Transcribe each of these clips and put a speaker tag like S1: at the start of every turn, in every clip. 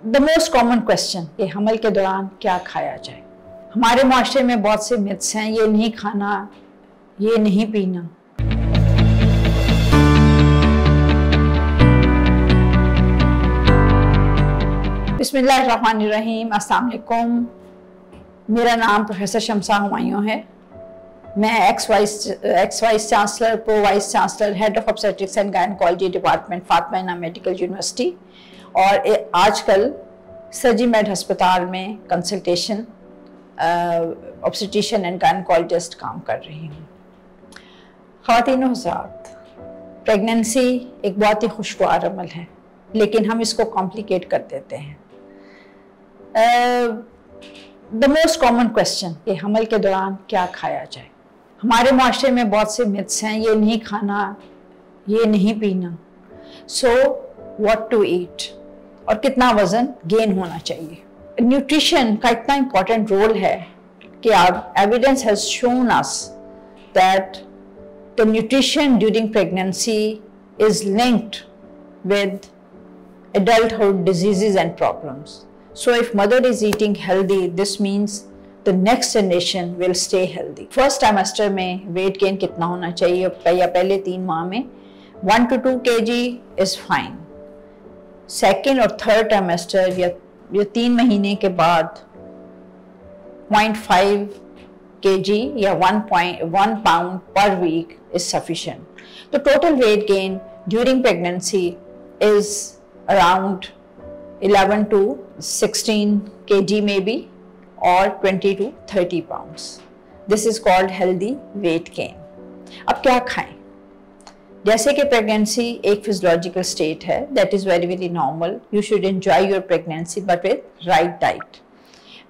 S1: The most common question कि हमल के दौरान क्या खाया जाए। हमारे माशरे में बहुत से मिथ्स हैं, ये नहीं खाना, ये नहीं पीना। बिस्मिल्लाहिर्रहमानिर्रहीम, अस्सलाम वालेकुम। मेरा नाम प्रोफेसर शमसा हुमायूं है। मैं x vice chancellor, pro vice chancellor, head of obstetrics and gynaecology department Fatima इनाम मेडिकल यूनिवर्सिटी और आजकल सर्जी मेड हस्पताल में कंसल्टेशन ऑब्स्टेट्रिशियन एंड गायनेकोलॉजिस्ट काम कर रही हूँ। ख़वातीन हज़रात, प्रेगनेंसी एक बहुत ही खुशगवार अमल है, लेकिन हम इसको कॉम्प्लिकेट कर देते हैं। द मोस्ट कॉमन क्वेश्चन कि हमल के दौरान क्या खाया जाए। हमारे माशरे में बहुत से मिथ्स हैं, ये नहीं खाना, ये नहीं पीना। सो व्हाट टू ईट और कितना वजन गेन होना चाहिए। न्यूट्रिशन का इतना इम्पोर्टेंट रोल है कि evidence has shown us that the nutrition during pregnancy is linked with adulthood diseases and problems. So if mother is eating healthy, this means the next generation will stay healthy. First trimester में weight gain कितना होना चाहिए या पहले 3 माह में 1 to 2 kg is fine. Second और third trimester या 3 महीने के बाद 0.5 kg या 1 pound per week is sufficient. The total weight gain during pregnancy is around 11 to 16 kg maybe or 20 to 30 pounds. This is called healthy weight gain. अब क्या खाएं? जैसे कि प्रेगनेंसी एक फिजियोलॉजिकल स्टेट है, that is very very normal. You should enjoy your pregnancy but with right diet.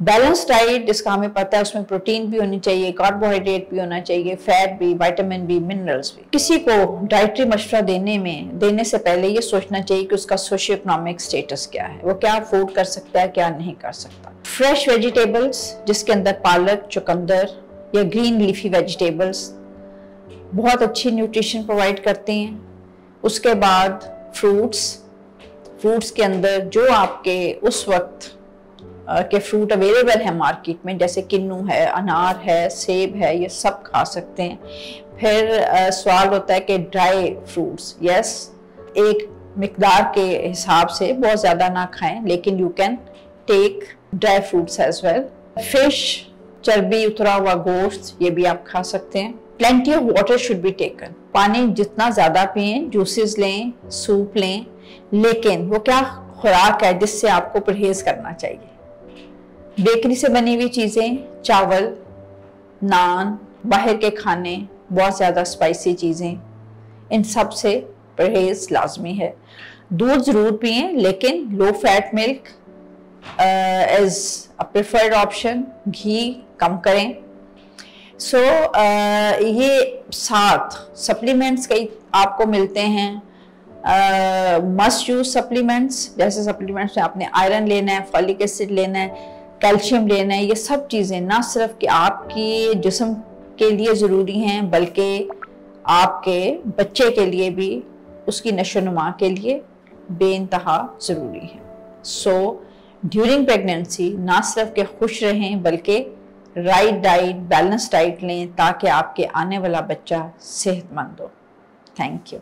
S1: Balance diet जिसका हमें पता है उसमें प्रोटीन भी होनी चाहिए, कार्बोहाइड्रेट भी होना चाहिए, फैट भी, विटामिन भी, मिनरल्स भी। किसी को डाइटरी मशवरा देने से पहले ये सोचना चाहिए कि उसका सोशियो इकोनॉमिक स्टेटस क्या है, वो क्या अफोर्ड कर सकता है, क्या नहीं कर सकता। फ्रेश वेजिटेबल्स जिसके अंदर पालक, चुकंदर या ग्रीन लीफी वेजिटेबल्स बहुत अच्छी न्यूट्रिशन प्रोवाइड करते हैं। उसके बाद फ्रूट्स के अंदर जो आपके उस वक्त के फ्रूट अवेलेबल है मार्केट में, जैसे किन्नू है, अनार है, सेब है, ये सब खा सकते हैं। फिर सवाल होता है कि ड्राई फ्रूट्स, यस, एक मिकदार के हिसाब से बहुत ज़्यादा ना खाएं, लेकिन you can take dry fruits as well. Fish, चर्बी उतरा हुआ गोश्त, ये भी आप खा सकते हैं। Plenty of water should be taken, पानी जितना ज़्यादा पिएं, जूसेस लें, सूप लें, लेकिन वो क्या खुराक है जिससे आपको परहेज़ करना चाहिए। बेकरी से बनी हुई चीज़ें, चावल, नान, बाहर के खाने, बहुत ज़्यादा स्पाइसी चीज़ें, इन सब से परहेज़ लाजमी है। दूध ज़रूर पिएं, लेकिन low fat milk as a preferred option. घी कम करें। सो ये 7 सप्लीमेंट्स कई आपको मिलते हैं। मस्ट यूज सप्लीमेंट्स, जैसे सप्लीमेंट्स में आपने आयरन लेना है, फॉलिक एसिड लेना है, कैल्शियम लेना है। ये सब चीज़ें ना सिर्फ कि आपकी जिस्म के लिए ज़रूरी हैं, बल्कि आपके बच्चे के लिए भी, उसकी नशोनुमा के लिए बेइंतहा ज़रूरी है। सो ड्यूरिंग प्रेगनेंसी ना सिर्फ के खुश रहें, बल्कि राइट डाइट, बैलेंस डाइट लें, ताकि आपके आने वाला बच्चा सेहतमंद हो। Thank you.